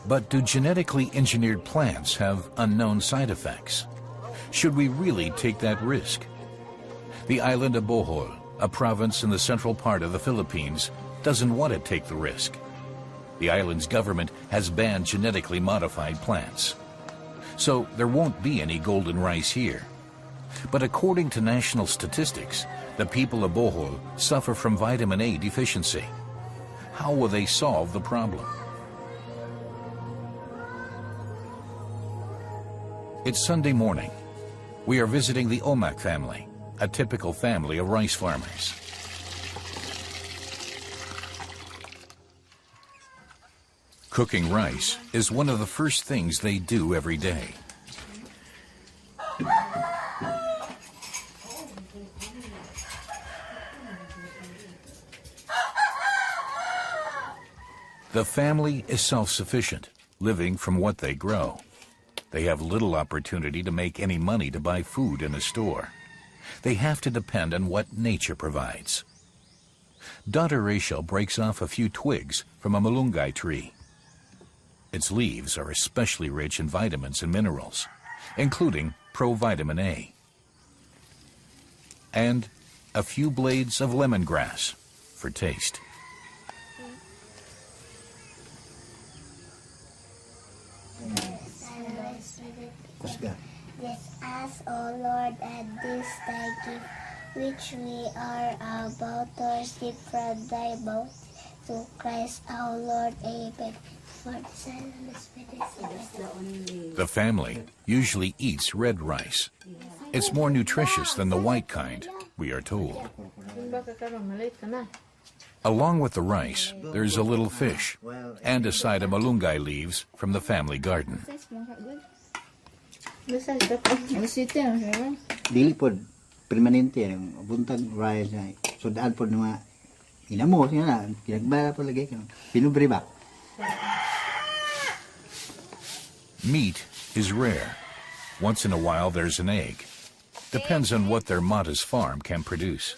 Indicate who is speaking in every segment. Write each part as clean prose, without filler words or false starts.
Speaker 1: But do genetically engineered plants have unknown side effects? Should we really take that risk? The island of Bohol, a province in the central part of the Philippines, doesn't want to take the risk. The island's government has banned genetically modified plants. So there won't be any golden rice here. But according to national statistics, the people of Bohol suffer from vitamin A deficiency. How will they solve the problem? It's Sunday morning. We are visiting the Omak family, a typical family of rice farmers. Cooking rice is one of the first things they do every day. The family is self-sufficient, living from what they grow. They have little opportunity to make any money to buy food in a store. They have to depend on what nature provides. Daughter Rachel breaks off a few twigs from a malunggay tree. Its leaves are especially rich in vitamins and minerals, including provitamin A. And a few blades of lemongrass for taste.
Speaker 2: Bless us, O Lord, and this thy gift, which we are about to receive from thy mouth, through Christ our Lord. Amen. For the Son and the Spirit.
Speaker 1: The family usually eats red rice. It's more nutritious than the white kind, we are told. Along with the rice, there's a little fish and a side of malunggay leaves from the family garden.
Speaker 3: Dili po permanente ang buntag rice na sudaan po mga inamo siya na kinagbara po lagi pinubre ba.
Speaker 1: Meat is rare. Once in a while there's an egg. Depends on what their modest farm can produce.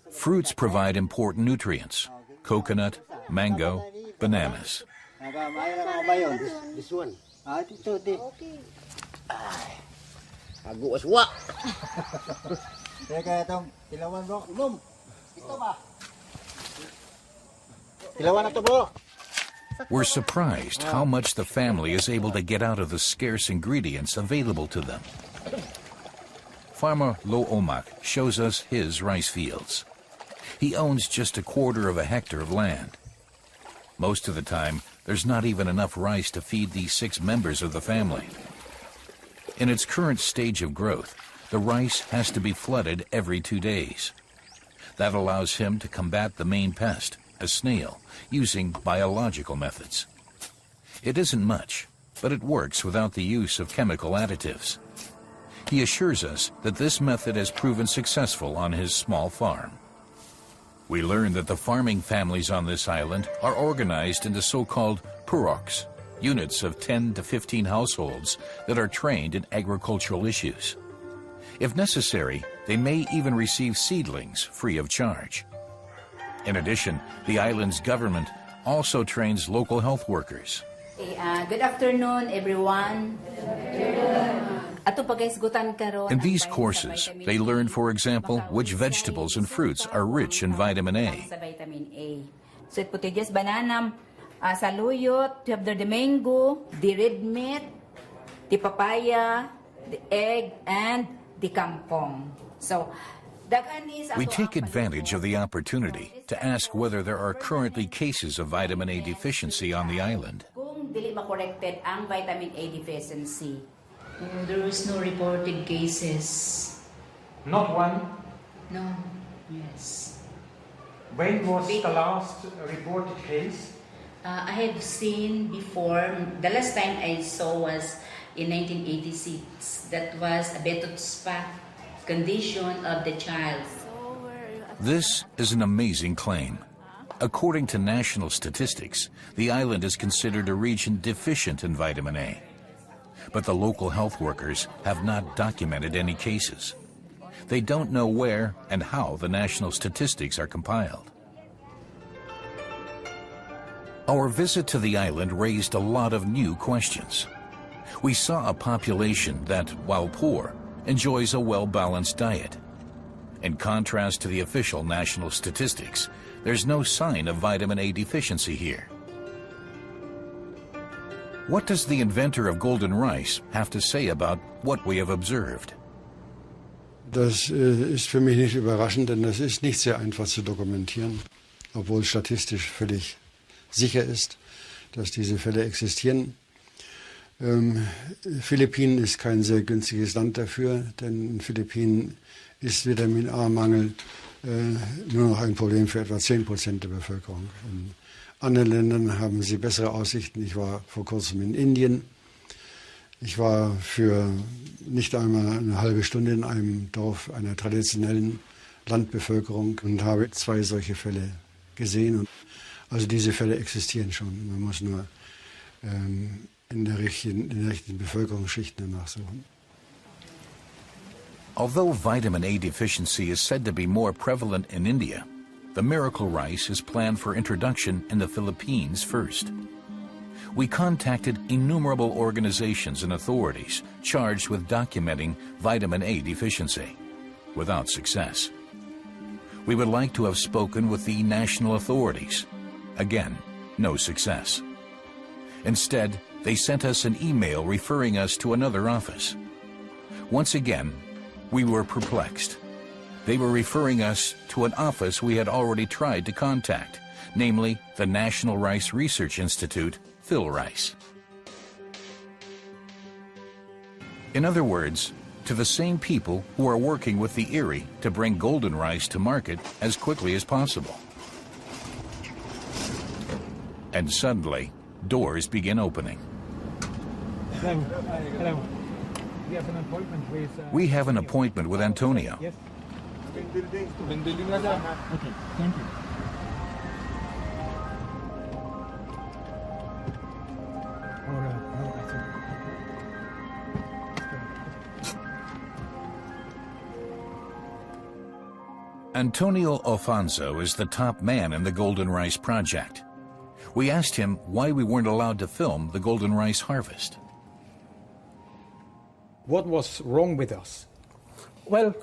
Speaker 1: Fruits provide important nutrients: coconut, mango, bananas.
Speaker 3: This one.
Speaker 1: We're surprised how much the family is able to get out of the scarce ingredients available to them. Farmer Lo Omak shows us his rice fields. He owns just 1/4 hectare of land. Most of the time, there's not even enough rice to feed these 6 members of the family. In its current stage of growth, the rice has to be flooded every 2 days. That allows him to combat the main pest, a snail, using biological methods. It isn't much, but it works without the use of chemical additives. He assures us that this method has proven successful on his small farm. We learn that the farming families on this island are organized into so-called puroks, units of 10 to 15 households that are trained in agricultural issues. If necessary, they may even receive seedlings free of charge. In addition, the island's government also trains local health workers.
Speaker 4: Good afternoon, everyone.
Speaker 1: In these courses, they learn, for example, which vegetables and fruits are rich in vitamin A.
Speaker 4: So it produces banana, saluyot, you have the mango, the red meat, the papaya, the egg, and the kangkong. So
Speaker 1: we take advantage of the opportunity to ask whether there are currently cases of vitamin A deficiency on the island.
Speaker 4: Kung dili ma-corrected ang vitamin A deficiency. There was no reported cases.
Speaker 5: Not one?
Speaker 4: No. Yes.
Speaker 5: When was the last reported case?
Speaker 4: I have seen before, the last time I saw was in 1986. That was a betot spot condition of the child.
Speaker 1: This is an amazing claim. According to national statistics, the island is considered a region deficient in vitamin A. But the local health workers have not documented any cases. They don't know where and how the national statistics are compiled. Our visit to the island raised a lot of new questions. We saw a population that, while poor, enjoys a well-balanced diet. In contrast to the official national statistics, there's no sign of vitamin A deficiency here. What does the inventor of golden rice have to say about what we have observed?
Speaker 6: Das ist für mich nicht überraschend, denn das ist nicht sehr einfach zu dokumentieren, obwohl statistisch völlig sicher ist, dass diese Fälle existieren. Philippinen ist kein sehr günstiges Land dafür, denn in Philippinen ist Vitamin A-Mangel nur noch ein Problem für etwa 10% der Bevölkerung. In anderen Ländern haben sie bessere Aussichten. Ich war vor kurzem in Indien. Ich war für nicht einmal eine halbe Stunde in einem Dorf einer traditionellen Landbevölkerung und habe 2 solche Fälle gesehen. Und also diese Fälle existieren schon. Man muss nur in der richtigen Bevölkerungsschichten danach suchen.
Speaker 1: Although vitamin A deficiency is said to be more prevalent in India, the miracle rice is planned for introduction in the Philippines first. We contacted innumerable organizations and authorities charged with documenting vitamin A deficiency, without success. We would like to have spoken with the national authorities. Again, no success. Instead, they sent us an email referring us to another office. Once again, we were perplexed. They were referring us to an office we had already tried to contact, namely the National Rice Research Institute, PhilRice. In other words, to the same people who are working with the Erie to bring golden rice to market as quickly as possible. And suddenly, doors begin opening.
Speaker 5: Hello. We have an appointment with...
Speaker 1: We have an appointment with Antonio.
Speaker 5: Yes.
Speaker 7: Okay, thank you.
Speaker 1: Antonio Alfonso is the top man in the Golden Rice Project. We asked him why we weren't allowed to film the golden rice harvest.
Speaker 5: What was wrong with us?
Speaker 8: Well,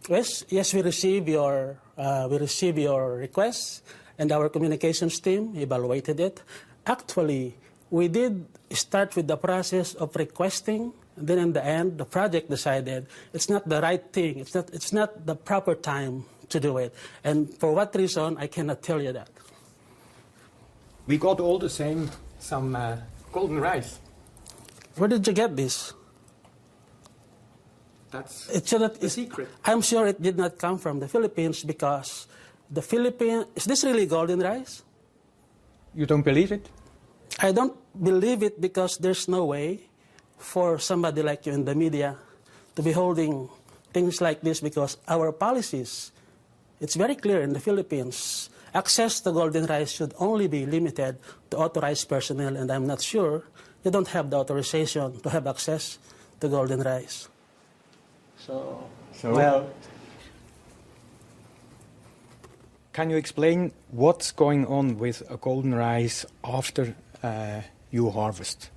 Speaker 8: yes, we receive your request, and our communications team evaluated it. Actually, we did start with the process of requesting. Then in the end, the project decided it's not the right thing. It's not the proper time to do it. And for what reason, I cannot tell you that.
Speaker 5: We got all the same some golden rice.
Speaker 8: Where did you get this?
Speaker 5: That's
Speaker 8: a
Speaker 5: secret.
Speaker 8: I'm sure it did not come from the Philippines because the Philippines... Is this really golden rice?
Speaker 5: You don't believe it?
Speaker 8: I don't believe it because there's no way for somebody like you in the media to be holding things like this because our policies, it's very clear in the Philippines. Access to golden rice should only be limited to authorized personnel, and I'm not sure you don't have the authorization to have access to golden rice.
Speaker 3: So
Speaker 5: Well, can you explain what's going on with a golden rice after you harvest?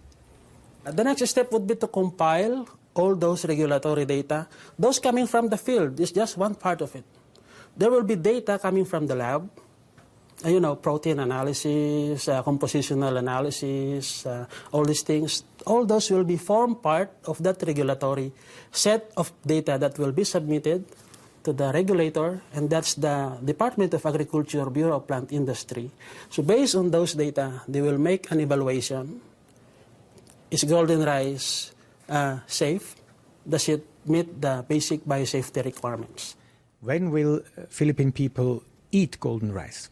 Speaker 8: The next step would be to compile all those regulatory data. Those coming from the field is just one part of it. There will be data coming from the lab, protein analysis, compositional analysis, all these things. All those will form part of that regulatory set of data that will be submitted to the regulator, and that's the Department of Agriculture, Bureau of Plant Industry. So based on those data, they will make an evaluation. Is golden rice safe? Does it meet the basic biosafety requirements?
Speaker 5: When will Philippine people eat golden rice?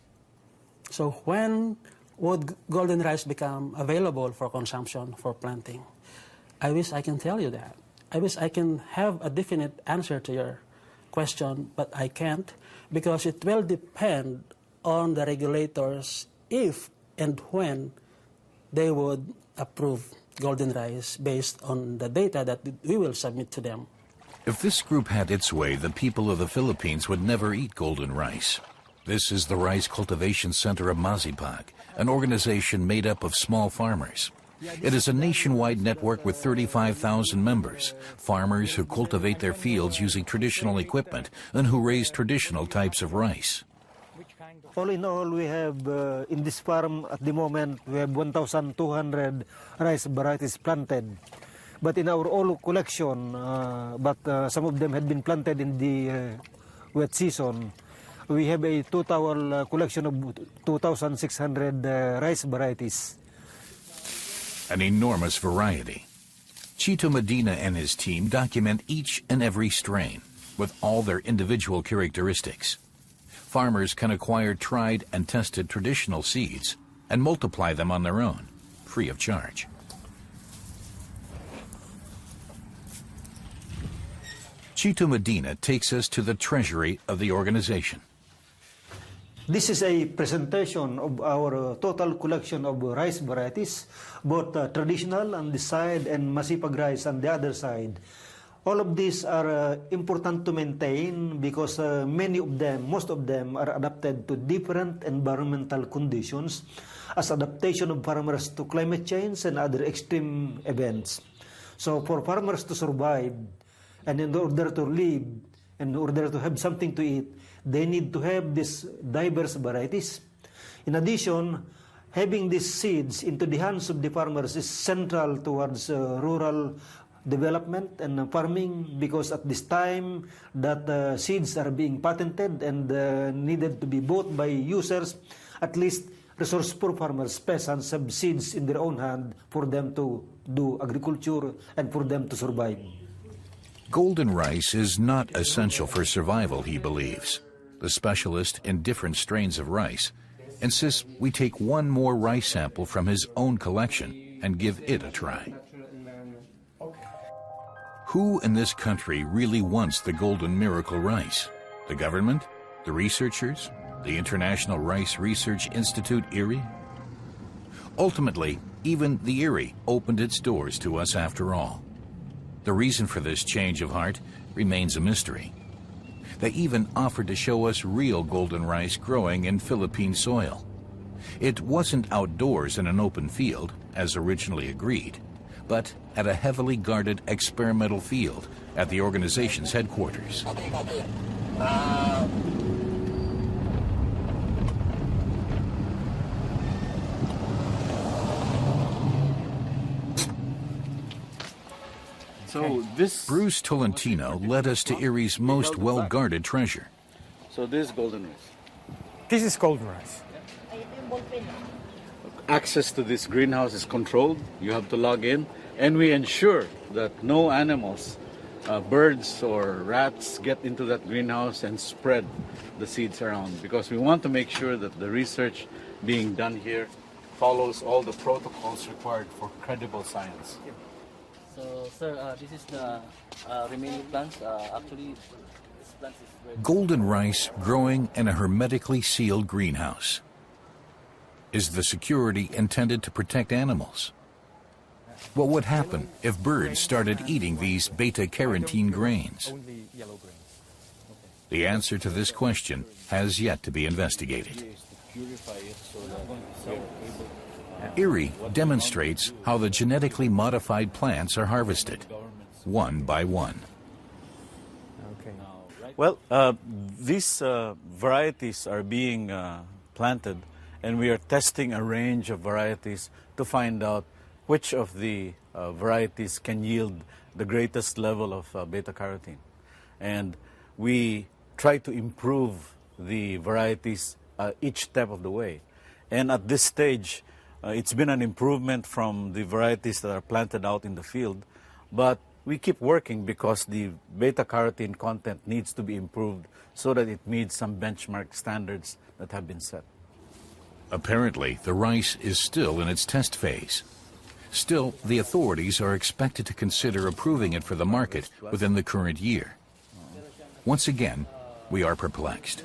Speaker 8: So when would golden rice become available for consumption, for planting? I wish I can tell you that. I wish I can have a definite answer to your question, but I can't because it will depend on the regulators if and when they would approve golden rice based on the data that we will submit to them.
Speaker 1: If this group had its way, the people of the Philippines would never eat golden rice. This is the rice cultivation center of Masipag, an organization made up of small farmers. It is a nationwide network with 35,000 members, farmers who cultivate their fields using traditional equipment and who raise traditional types of rice.
Speaker 9: All in all, we have, in this farm at the moment, we have 1,200 rice varieties planted. But in our old collection, some of them had been planted in the wet season, we have a total collection of 2,600 rice varieties.
Speaker 1: An enormous variety. Chito Medina and his team document each and every strain with all their individual characteristics. Farmers can acquire tried and tested traditional seeds and multiply them on their own, free of charge. Chito Medina takes us to the treasury of the organization.
Speaker 9: This is a presentation of our total collection of rice varieties, both traditional on this side and Masipag rice on the other side. All of these are important to maintain because most of them are adapted to different environmental conditions as adaptation of farmers to climate change and other extreme events. So for farmers to survive and in order to live, in order to have something to eat, they need to have these diverse varieties. In addition, having these seeds into the hands of the farmers is central towards rural development and farming, because at this time that seeds are being patented and needed to be bought by users, at least resource-poor farmers, peasants, have seeds in their own hand for them to do agriculture and for them to survive.
Speaker 1: Golden rice is not essential for survival, he believes. The specialist in different strains of rice insists we take one more rice sample from his own collection and give it a try. Who in this country really wants the golden miracle rice? The government? The researchers? The International Rice Research Institute, IRRI? Ultimately, even the IRRI opened its doors to us after all. The reason for this change of heart remains a mystery. They even offered to show us real golden rice growing in Philippine soil. It wasn't outdoors in an open field, as originally agreed, but at a heavily guarded experimental field at the organization's headquarters.
Speaker 10: So this
Speaker 1: Bruce Tolentino led us to Erie's most well-guarded treasure.
Speaker 10: So this is golden rice.
Speaker 5: This is golden rice.
Speaker 10: Access to this greenhouse is controlled. You have to log in, and we ensure that no animals, birds or rats, get into that greenhouse and spread the seeds around, because we want to make sure that the research being done here follows all the protocols required for credible science.
Speaker 11: So, sir, this is the remaining plants. Actually, this plant is ready.
Speaker 1: Golden rice growing in a hermetically sealed greenhouse. Is the security intended to protect animals? What would happen if birds started eating these beta-carotene grains?
Speaker 5: Only yellow grains.
Speaker 1: The answer to this question has yet to be investigated. Erie demonstrates how the genetically modified plants are harvested, one by one.
Speaker 5: Okay.
Speaker 10: Well, these varieties are being planted, and we are testing a range of varieties to find out which of the varieties can yield the greatest level of beta-carotene. And we try to improve the varieties each step of the way. And at this stage, it's been an improvement from the varieties that are planted out in the field, but we keep working because the beta-carotene content needs to be improved so that it meets some benchmark standards that have been set.
Speaker 1: Apparently, the rice is still in its test phase. Still, the authorities are expected to consider approving it for the market within the current year. Once again, we are perplexed.